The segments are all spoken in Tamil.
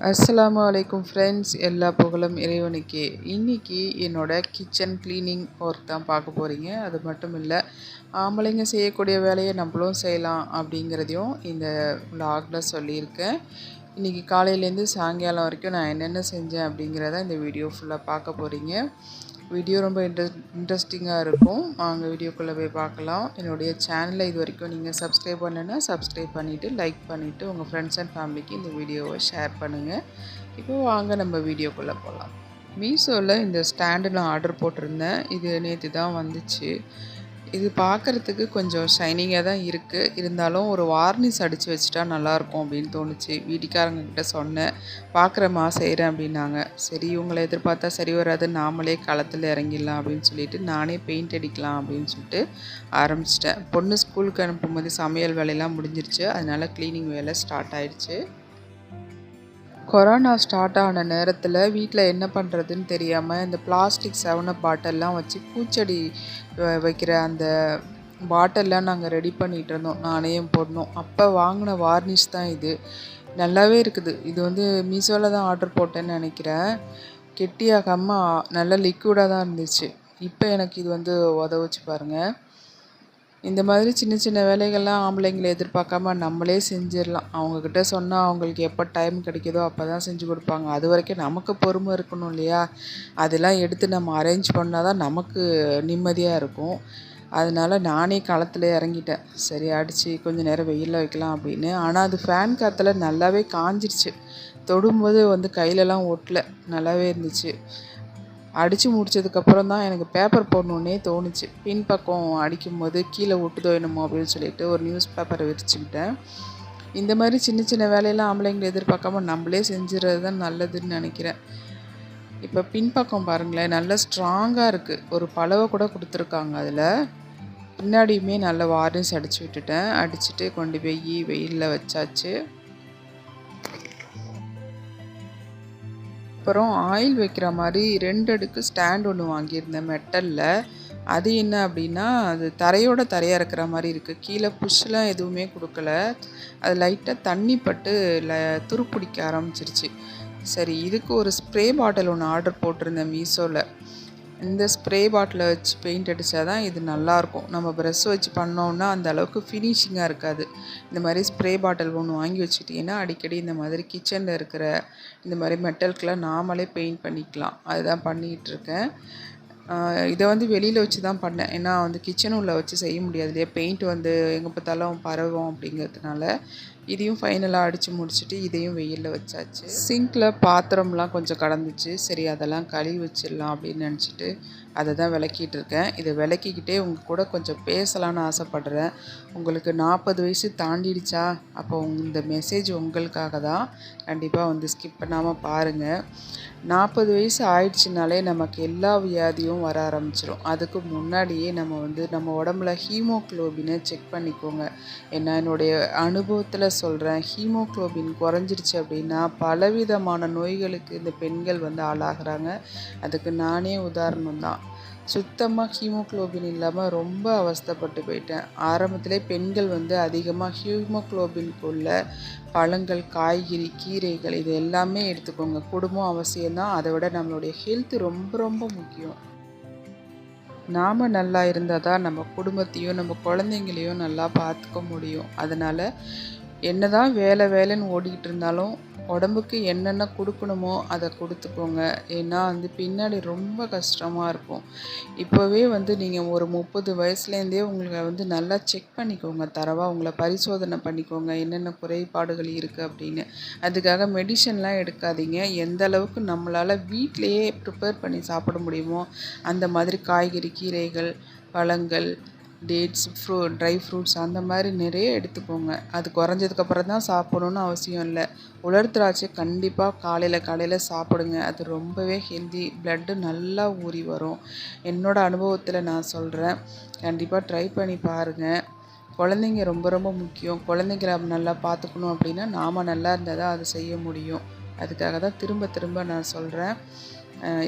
அஸ்ஸலாமு அலைக்கும் ஃப்ரெண்ட்ஸ், எல்லா புகழும் இறைவனுக்கே. இன்றைக்கி என்னோடய கிச்சன் க்ளீனிங் ஒர்க் தான் பார்க்க போகிறீங்க. அது மட்டும் இல்லை, ஆம்பளைங்க செய்யக்கூடிய வேலையை நம்மளும் செய்யலாம் அப்படிங்கிறதையும் இந்த vlogல சொல்லியிருக்கேன். இன்றைக்கி காலையிலேருந்து சாயங்காலம் வரைக்கும் நான் என்னென்ன செஞ்சேன் அப்படிங்கிறத இந்த வீடியோ ஃபுல்லாக பார்க்க போகிறீங்க. வீடியோ ரொம்ப இன்ட்ரெஸ்டிங்காக இருக்கும். வாங்க வீடியோக்குள்ளே போய் பார்க்கலாம். என்னுடைய சேனலை இது வரைக்கும் நீங்கள் சப்ஸ்கிரைப் பண்ணலைன்னா சப்ஸ்கிரைப் பண்ணிவிட்டு லைக் பண்ணிவிட்டு உங்கள் ஃப்ரெண்ட்ஸ் அண்ட் ஃபேமிலிக்கு இந்த வீடியோவை ஷேர் பண்ணுங்கள். இப்போ வாங்க நம்ம வீடியோக்குள்ளே போகலாம். மீஷோவில் இந்த ஸ்டாண்டு நான் ஆர்டர் போட்டிருந்தேன். இது நேற்று தான் வந்துச்சு. இது பார்க்குறதுக்கு கொஞ்சம் ஷைனிங்காக தான் இருக்குது. இருந்தாலும் ஒரு வார்னிஷ் அடித்து வச்சுட்டா நல்லாயிருக்கும் அப்படின்னு தோணுச்சு. வீட்டுக்காரங்கக்கிட்ட சொன்னேன், பார்க்குறேம்மா செய்கிறேன் அப்படின்னாங்க. சரி, இவங்களை எதிர்பார்த்தா சரி வராது, நாமளே களத்தில் இறங்கிடலாம் அப்படின்னு சொல்லிட்டு நானே பெயிண்ட் அடிக்கலாம் அப்படின்னு சொல்லிட்டு ஆரம்பிச்சிட்டேன். பொண்ணு ஸ்கூலுக்கு அனுப்பும்போது சமையல் வேலையெல்லாம் முடிஞ்சிருச்சு. அதனால் க்ளீனிங் வேலை ஸ்டார்ட் ஆகிடுச்சு. கொரோனா ஸ்டார்ட் ஆன நேரத்தில் வீட்டில் என்ன பண்ணுறதுன்னு தெரியாமல் இந்த பிளாஸ்டிக் 7up பாட்டில்லாம் வச்சு பூச்செடி வைக்கிற அந்த பாட்டில்லாம் நாங்கள் ரெடி பண்ணிகிட்டு இருந்தோம், நானே போடணும். அப்போ வாங்கின வார்னிஷ் தான் இது. நல்லாவே இருக்குது. இது வந்து மீஷோவில் தான் ஆர்டர் போட்டேன்னு நினைக்கிறேன். கெட்டியாகாமல் நல்ல லிக்விடாக தான் இருந்துச்சு. இப்போ எனக்கு இது வந்து உதவுச்சு பாருங்கள். இந்த மாதிரி சின்ன சின்ன வேலைகள்லாம் ஆம்பளைங்களை எதிர்பார்க்காம நம்மளே செஞ்சிடலாம். அவங்கக்கிட்ட சொன்னால் அவங்களுக்கு எப்போ டைம் கிடைக்குதோ அப்போ தான் செஞ்சு கொடுப்பாங்க. அது வரைக்கும் நமக்கு பொறுமை இருக்கணும் இல்லையா? அதெல்லாம் எடுத்து நம்ம அரேஞ்ச் பண்ணால் தான் நமக்கு நிம்மதியாக இருக்கும். அதனால் நானே களத்தில் இறங்கிட்டேன். சரி, அடித்து கொஞ்சம் நேரம் வெயிலில் வைக்கலாம் அப்படின்னு. ஆனால் அது ஃபேன் காற்றுல நல்லாவே காஞ்சிருச்சு. தொடும்போது வந்து கையிலலாம் ஒட்டலை, நல்லாவே இருந்துச்சு. அடித்து முடித்ததுக்கப்புறம் தான் எனக்கு பேப்பர் போடணுன்னே தோணுச்சு. பின்பக்கம் அடிக்கும்போது கீழே ஒட்டுதோ என்னமோ அப்படின்னு சொல்லிட்டு ஒரு நியூஸ் பேப்பரை விரிச்சுக்கிட்டேன். இந்த மாதிரி சின்ன சின்ன வேலையெல்லாம் ஆம்பளைங்களை எதிர்பார்க்காம நம்மளே செஞ்சுறது தான் நல்லதுன்னு நினைக்கிறேன். இப்போ பின்பக்கம் பாருங்களேன், நல்லா ஸ்ட்ராங்காக இருக்குது. ஒரு பலவை கூட கொடுத்துருக்காங்க. அதில் பின்னாடியுமே நல்ல வார்னிஷ் அடித்து விட்டுட்டேன். அடிச்சுட்டு கொண்டு போய் வெயிலில் வச்சாச்சு. அப்புறம் ஆயில் வைக்கிற மாதிரி 2 அடுக்கு ஸ்டாண்ட் ஒன்று வாங்கியிருந்தேன் மெட்டலில். அது என்ன அப்படின்னா, அது தரையோட தரையாக இருக்கிற மாதிரி இருக்குது. கீழே புஷ்லாம் எதுவுமே கொடுக்கல. அது லைட்டாக தண்ணி பட்டு துருப்பிடிக்க ஆரம்பிச்சிருச்சு. சரி, இதுக்கு ஒரு ஸ்ப்ரே பாட்டில் ஒன்று ஆர்டர் போட்டிருந்தேன் மீஷோவில். இந்த ஸ்ப்ரே பாட்டிலை வச்சு பெயிண்ட் அடித்தா தான் இது நல்லாயிருக்கும். நம்ம ப்ரெஷ் வச்சு பண்ணோன்னா அந்த அளவுக்கு ஃபினிஷிங்காக இருக்காது. இந்த மாதிரி ஸ்ப்ரே பாட்டில் ஒன்று வாங்கி வச்சுட்டிங்கன்னா அடிக்கடி இந்த மாதிரி கிச்சனில் இருக்கிற இந்த மாதிரி மெட்டலுக்கெலாம் நாமளே பெயிண்ட் பண்ணிக்கலாம். அதுதான் பண்ணிகிட்ருக்கேன். இதை வந்து வெளியில் வச்சு தான் பண்ணேன். ஏன்னா வந்து கிச்சன் உள்ள வச்சு செய்ய முடியாது இல்லையா? பெயிண்ட் வந்து எங்கே பார்த்தாலும் பரவும் அப்படிங்கிறதுனால இதையும் ஃபைனலாக அடித்து முடிச்சுட்டு இதையும் வெயிலில் வச்சாச்சு. சிங்கில் பாத்திரம்லாம் கொஞ்சம் கடந்துச்சு. சரி, அதெல்லாம் கழுவி வச்சிடலாம் அப்படின்னு நினச்சிட்டு அதை தான் விளக்கிட்டு இருக்கேன். இதை விளக்கிக்கிட்டே உங்கள் கூட கொஞ்சம் பேசலான்னு ஆசைப்பட்றேன். உங்களுக்கு 40 வயசு தாண்டிடுச்சா? அப்போ இந்த மெசேஜ் உங்களுக்காக தான். கண்டிப்பாக வந்து ஸ்கிப் பண்ணாமல் பாருங்கள். 40 வயசு ஆயிடுச்சுனாலே நமக்கு எல்லா வியாதியும் வர ஆரம்பிச்சிடும். அதுக்கு முன்னாடியே நம்ம உடம்புல ஹீமோக்ளோபினை செக் பண்ணிக்கோங்க. ஏன்னா என்னுடைய அனுபவத்தில் சொல்கிறேன், ஹீமோக்ளோபின் குறைஞ்சிருச்சு அப்படின்னா பலவிதமான நோய்களுக்கு இந்த பெண்கள் வந்து ஆளாகிறாங்க. அதுக்கு நானே உதாரணம் தான். சுத்தமாக ஹீமோக்ளோபின் இல்லாமல் ரொம்ப அவஸ்தைப்பட்டு போயிட்டேன். ஆரம்பத்திலே பெண்கள் வந்து அதிகமாக ஹீமோக்ளோபின்குள்ள பழங்கள், காய்கறி, கீரைகள் இது எல்லாமே எடுத்துக்கோங்க. குடும்பம் அவசியம்தான். அதை விட நம்மளுடைய ஹெல்த் ரொம்ப ரொம்ப முக்கியம். நாம் நல்லா இருந்தால் தான் நம்ம குடும்பத்தையும் நம்ம குழந்தைங்களையும் நல்லா பார்த்துக்க முடியும். அதனால் என்ன தான் வேலைன்னு ஓடிக்கிட்டு இருந்தாலும் உடம்புக்கு என்னென்ன கொடுக்கணுமோ அதை கொடுத்துக்கோங்க. ஏன்னா வந்து பின்னாடி ரொம்ப கஷ்டமாக இருக்கும். இப்போவே வந்து நீங்கள் ஒரு 30 வயசுலேருந்தே உங்களை வந்து நல்லா செக் பண்ணிக்கோங்க. தரவாக உங்களை பரிசோதனை பண்ணிக்கோங்க, என்னென்ன குறைபாடுகள் இருக்குது அப்படின்னு. அதுக்காக மெடிசன்லாம் எடுக்காதீங்க. எந்த அளவுக்கு நம்மளால் வீட்டிலையே ப்ரிப்பேர் பண்ணி சாப்பிட முடியுமோ அந்த மாதிரி காய்கறி, கீரைகள், பழங்கள், டேட்ஸ், ட்ரை ஃப்ரூட்ஸ் அந்த மாதிரி நிறைய எடுத்துக்கோங்க. அது குறைஞ்சதுக்கப்புறம் தான் சாப்பிடணுன்னு அவசியம் இல்லை. உலர் திராட்சை கண்டிப்பாக காலையில் சாப்பிடுங்க. அது ரொம்பவே ஹெல்தி. ப்ளட்டு நல்லா ஊறி வரும். என்னோடய அனுபவத்தில் நான் சொல்கிறேன். கண்டிப்பாக ட்ரை பண்ணி பாருங்கள். குழந்தைங்க ரொம்ப ரொம்ப முக்கியம். குழந்தைங்கள நல்லா பார்த்துக்கணும் அப்படின்னா நாம் நல்லா இருந்தால் தான் அதை செய்ய முடியும். அதுக்காக தான் திரும்ப திரும்ப நான் சொல்கிறேன்.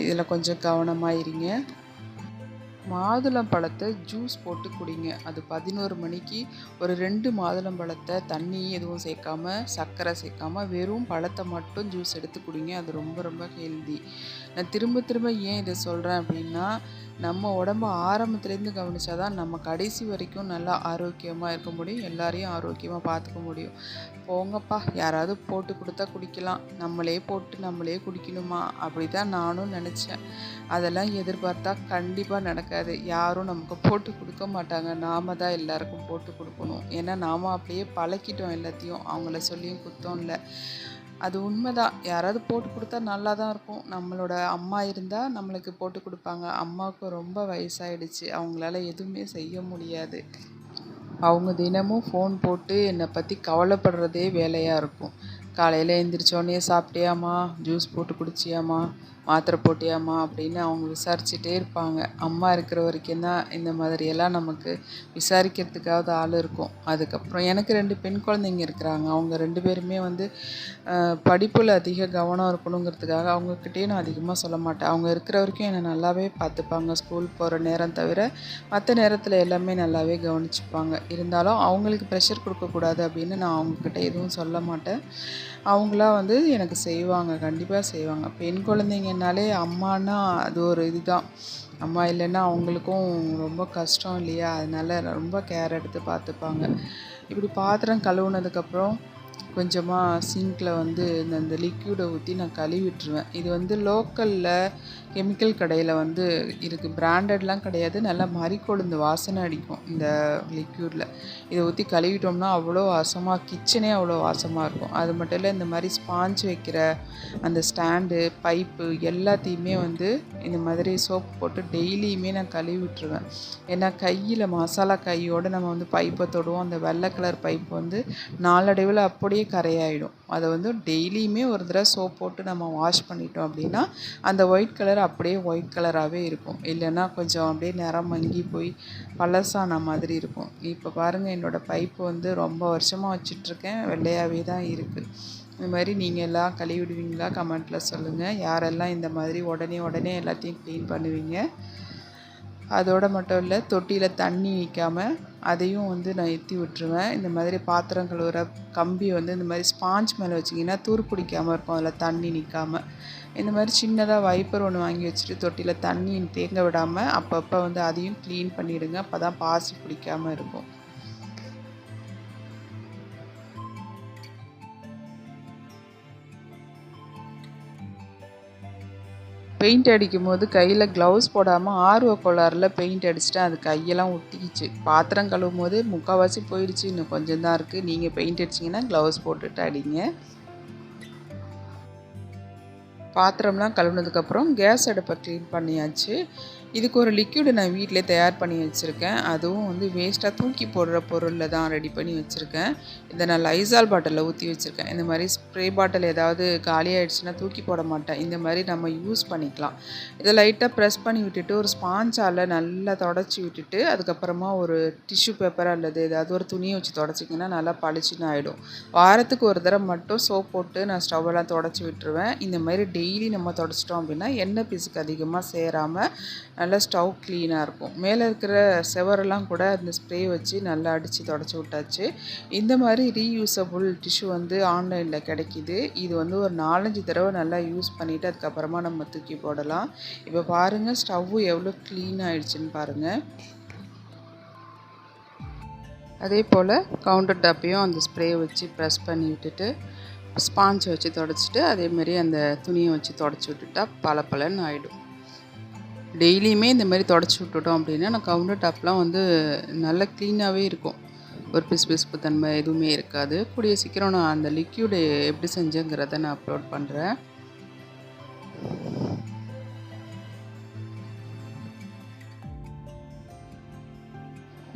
இதில் கொஞ்சம் கவனமாக இருங்க. மாதுளம்பழத்தை ஜூஸ் போட்டு குடிங்க. அது 11 மணிக்கு ஒரு 2 மாதுளம்பழத்தை தண்ணி எதுவும் சேர்க்காம, சர்க்கரை சேர்க்காம வெறும் பழத்தை மட்டும் ஜூஸ் எடுத்து குடிங்க. அது ரொம்ப ரொம்ப ஹெல்தி. நான் திரும்ப திரும்ப ஏன் இதை சொல்கிறேன் அப்படின்னா, நம்ம உடம்ப ஆரம்பத்துலேருந்து கவனிச்சா தான் நம்ம கடைசி வரைக்கும் நல்லா ஆரோக்கியமாக இருக்க முடியும். எல்லாரையும் ஆரோக்கியமாக பார்த்துக்க முடியும். போங்கப்பா, யாராவது போட்டு கொடுத்தா குடிக்கலாம், நம்மளே போட்டு நம்மளே குடிக்கணுமா? அப்படி தான் நானும் நினச்சேன். அதெல்லாம் எதிர்பார்த்தா கண்டிப்பாக நடக்காது. யாரும் நமக்கு போட்டு கொடுக்க மாட்டாங்க. நாம தான் எல்லாருக்கும் போட்டு கொடுக்கணும். ஏன்னா நாம் அப்படியே பழக்கிட்டோம் எல்லாத்தையும். அவங்கள சொல்லியும் குத்தம் இல்லை. அது உண்மைதான். யாராவது போட்டு கொடுத்தா நல்லா தான் இருக்கும். நம்மளோட அம்மா இருந்தால் நம்மளுக்கு போட்டு கொடுப்பாங்க. அம்மாவுக்கு ரொம்ப வயசாயிடுச்சு, அவங்களால எதுவுமே செய்ய முடியாது. அவங்க தினமும் ஃபோன் போட்டு என்னை பற்றி கவலைப்படுறதே வேலையாக இருக்கும். காலையில் எழுந்திரிச்சோடனே சாப்பிட்டியாம்மா, ஜூஸ் போட்டு குடிச்சியாம்மா, மாத்திரை போட்டியாம்மா அப்படின்னு அவங்க விசாரிச்சுட்டே இருப்பாங்க. அம்மா இருக்கிற வரைக்கும் தான் இந்த மாதிரியெல்லாம் நமக்கு விசாரிக்கிறதுக்காவது ஆள் இருக்கும். அதுக்கப்புறம் எனக்கு 2 பெண் குழந்தைங்க இருக்கிறாங்க. அவங்க 2 பேருமே வந்து படிப்பில் அதிக கவனம் இருக்கணுங்கிறதுக்காக அவங்கக்கிட்டே நான் அதிகமாக சொல்ல மாட்டேன். அவங்க இருக்கிற வரைக்கும் என்னை நல்லாவே பார்த்துப்பாங்க. ஸ்கூல் போகிற நேரம் தவிர மற்ற நேரத்தில் எல்லாமே நல்லாவே கவனிச்சுப்பாங்க. இருந்தாலும் அவங்களுக்கு ப்ரெஷர் கொடுக்கக்கூடாது அப்படின்னு நான் அவங்கக்கிட்ட எதுவும் சொல்ல மாட்டேன். அவங்களா வந்து எனக்கு செய்வாங்க, கண்டிப்பாக செய்வாங்க. பெண் குழந்தைங்கனாலே அம்மானா அது ஒரு இதுதான். அம்மா இல்லைன்னா அவங்களுக்கும் ரொம்ப கஷ்டம் இல்லையா? அதனால ரொம்ப கேர் எடுத்து பார்த்துப்பாங்க. இப்படி பாத்திரம் கழுவுனதுக்கப்புறம் கொஞ்சமாக சிங்கில் வந்து இந்த லிக்யூடை ஊற்றி நான் கழுவி விட்டுருவேன். இது வந்து லோக்கலில் கெமிக்கல் கடையில் வந்து இருக்குது, பிராண்டட்லாம் கிடையாது. நல்லா மறிக்கொழுந்து வாசனை அடிக்கும் இந்த லிக்யூடில். இதை ஊற்றி கழுவிட்டோம்னா அவ்வளோ வாசமாக, கிச்சனே அவ்வளோ வாசமாக இருக்கும். அது மட்டும் இல்லை, இந்த மாதிரி ஸ்பாஞ்ச் வைக்கிற அந்த ஸ்டாண்டு, பைப்பு எல்லாத்தையுமே வந்து இந்த மாதிரி சோப்பு போட்டு டெய்லியுமே நான் கழுவி விட்டுருவேன். ஏன்னா கையில் மசாலா கையோடு நம்ம வந்து பைப்பை தொடுவோம். அந்த வெள்ளை கலர் பைப்பு வந்து நாளடைவில் அப்படியே கரையாயிடும். அதை வந்து டெய்லியுமே ஒரு தடவை சோப் போட்டு நம்ம வாஷ் பண்ணிட்டோம் அப்படின்னா அந்த ஒயிட் கலர் அப்படியே ஒயிட் கலராகவே இருக்கும். இல்லைன்னா கொஞ்சம் அப்படியே நிறம் மங்கி போய் பழசான மாதிரி இருக்கும். இப்போ பாருங்கள், என்னோடய பைப்பு வந்து ரொம்ப வருஷமாக வச்சிட்ருக்கேன், வெள்ளையாகவே தான் இருக்குது. இந்த மாதிரி நீங்கள் எல்லாம் கழுவிடுவீங்களா? கமெண்ட்டில் சொல்லுங்கள். யாரெல்லாம் இந்த மாதிரி உடனே எல்லாத்தையும் க்ளீன் பண்ணுவீங்க? அதோடு மட்டும் இல்லை, தொட்டியில் தண்ணி நிற்காமல் அதையும் வந்து நான் ஏற்றி விட்டுருவேன். இந்த மாதிரி பாத்திரம் கழுவுற கம்பி வந்து இந்த மாதிரி ஸ்பாஞ்ச் மேலே வச்சிங்கன்னா துரு பிடிக்காமல் இருக்கும், அதில் தண்ணி நிற்காமல். இந்த மாதிரி சின்னதாக வைப்பர் ஒன்று வாங்கி வச்சுட்டு தொட்டியில் தண்ணி தேங்க விடாமல் அப்பப்போ வந்து அதையும் க்ளீன் பண்ணிவிடுங்க. அப்போ தான் பாசி பிடிக்காமல் இருக்கும். பெயிண்ட் அடிக்கும் போது கையில் க்ளவுஸ் போடாமல் ஆர்வ கோளாறில் பெயிண்ட் அடிச்சுட்டு அது கையெல்லாம் ஒட்டிக்கிச்சு. பாத்திரம் கழுவும் போது முக்கால்வாசி போயிடுச்சு, இன்னும் கொஞ்சம் தான் இருக்குது. நீங்கள் பெயிண்ட் அடிச்சிங்கன்னா க்ளவுஸ் போட்டுட்டு அடிங்க. பாத்திரம்லாம் கழுவுனதுக்கப்புறம் கேஸ் அடுப்பை க்ளீன் பண்ணியாச்சு. இதுக்கு ஒரு லிக்யூடு நான் வீட்டிலே தயார் பண்ணி வச்சுருக்கேன். அதுவும் வந்து வேஸ்ட்டாக தூக்கி போடுற பொருளில் தான் ரெடி பண்ணி வச்சுருக்கேன். இதை நான் லைசால் பாட்டிலில் ஊற்றி வச்சுருக்கேன். இந்த மாதிரி ஸ்ப்ரே பாட்டில் ஏதாவது காலியாகிடுச்சுன்னா தூக்கி போட மாட்டேன். இந்த மாதிரி நம்ம யூஸ் பண்ணிக்கலாம். இதை லைட்டாக ப்ரெஸ் பண்ணி விட்டுட்டு ஒரு ஸ்பாஞ்சால் நல்லா தொடச்சி விட்டுட்டு அதுக்கப்புறமா ஒரு டிஷ்யூ பேப்பர் அல்லது ஏதாவது ஒரு துணியை வச்சு தொடச்சிங்கன்னா நல்லா பளிச்சுன்னு ஆகிடும். வாரத்துக்கு ஒரு தடவை மட்டும் சோப் போட்டு நான் ஸ்டவ்வெல்லாம் தொடச்சி விட்டுருவேன். இந்த மாதிரி டெய்லி நம்ம தொடச்சிட்டோம் அப்படின்னா எண்ணெய் பிசுக்கு அதிகமாக சேராமல் நல்லா ஸ்டவ் க்ளீனாக இருக்கும். மேலே இருக்கிற செவரெல்லாம் கூட அந்த ஸ்ப்ரே வச்சு நல்லா அடித்து தொடச்சி விட்டாச்சு. இந்த மாதிரி ரீயூஸபிள் டிஷ்யூ வந்து ஆன்லைனில் கிடைக்கிது. இது வந்து ஒரு 4-5 தடவை நல்லா யூஸ் பண்ணிவிட்டு அதுக்கப்புறமா நம்ம தூக்கி போடலாம். இப்போ பாருங்கள், ஸ்டவ்வு எவ்வளோ க்ளீன் ஆகிடுச்சின்னு பாருங்கள். அதே போல் கவுண்டர் டாப்பையும் அந்த ஸ்ப்ரே வச்சு ப்ரெஸ் பண்ணி விட்டுட்டு ஸ்பாஞ்ச் வச்சு தொடச்சிட்டு அதேமாரி அந்த துணியை வச்சு தொடச்சி விட்டுட்டா பளபளன்னு ஆகிடும். டெய்லியுமே இந்த மாதிரி தொடச்சி விட்டுட்டோம் அப்படின்னா நான் கவுண்டர் டாப்லாம் வந்து நல்லா க்ளீனாகவே இருக்கும். ஒரு பிசுபிசுப்பு தன்மை எதுவுமே இருக்காது. கூடிய சீக்கிரம் நான் அந்த லிக்யூடு எப்படி செஞ்சேங்கிறத நான் அப்லோட் பண்ணுறேன்.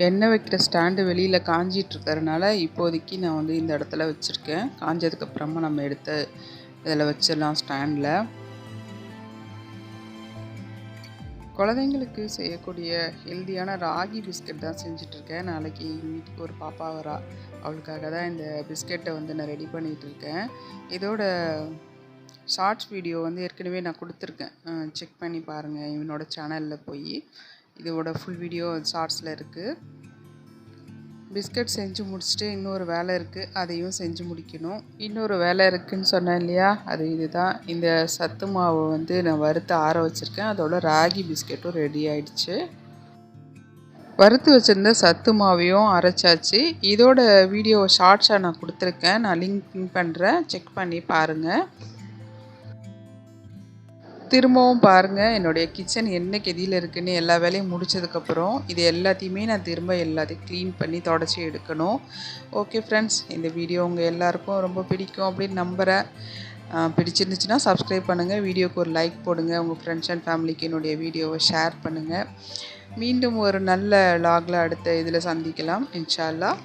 எண்ணெய் வைக்கிற ஸ்டாண்டு வெளியில் காஞ்சிட்ருக்கறனால இப்போதைக்கு நான் வந்து இந்த இடத்துல வச்சுருக்கேன். காஞ்சதுக்கப்புறமா நம்ம எடுத்து இதில் வச்சிடலாம் ஸ்டாண்டில். குழந்தைங்களுக்கு செய்யக்கூடிய ஹெல்தியான ராகி பிஸ்கட் தான் செஞ்சிட்ருக்கேன். நாளைக்கு எங்கள் வீட்டுக்கு ஒரு பாப்பா வரா, அவளுக்காக தான் இந்த பிஸ்கெட்டை வந்து நான் ரெடி பண்ணிகிட்ருக்கேன். இதோட ஷார்ட்ஸ் வீடியோ வந்து ஏற்கனவே நான் கொடுத்துருக்கேன், செக் பண்ணி பாருங்கள் என்னோடய சேனலில் போய். இதோட ஃபுல் வீடியோ ஷார்ட்ஸில் இருக்குது. பிஸ்கட் செஞ்சு முடிச்சுட்டு இன்னொரு வேலை இருக்குது, அதையும் செஞ்சு முடிக்கணும். இன்னொரு வேலை இருக்குதுன்னு சொன்னேன் இல்லையா, அது இதுதான். இந்த சத்து மாவை வந்து நான் வறுத்து ஆற வச்சுருக்கேன். அதோட ராகி பிஸ்கெட்டும் ரெடி ஆயிடுச்சு. வறுத்து வச்சுருந்த சத்து மாவையும் அரைச்சாச்சு. இதோட வீடியோ ஷார்ட்ஸாக நான் கொடுத்துருக்கேன், நான் லிங்க் பின் பண்ணுறேன், செக் பண்ணி பாருங்கள். திரும்பவும் பாருங்கள் என்னுடைய கிச்சன் என்ன கெதியில் இருக்குதுன்னு. எல்லா வேலையும் முடித்ததுக்கப்புறம் இது எல்லாத்தையுமே நான் திரும்ப எல்லாத்தையும் க்ளீன் பண்ணி தொடச்சி எடுக்கணும். ஓகே ஃப்ரெண்ட்ஸ், இந்த வீடியோ உங்கள் எல்லாருக்கும் ரொம்ப பிடிக்கும் அப்படின்னு நம்புகிறேன். பிடிச்சிருந்துச்சுன்னா சப்ஸ்கிரைப் பண்ணுங்கள், வீடியோக்கு ஒரு லைக் போடுங்க, உங்கள் ஃப்ரெண்ட்ஸ் அண்ட் ஃபேமிலிக்கு என்னுடைய வீடியோவை ஷேர் பண்ணுங்கள். மீண்டும் ஒரு நல்ல லாகில் அடுத்த இதில் சந்திக்கலாம் இன்ஷா அல்லாஹ்.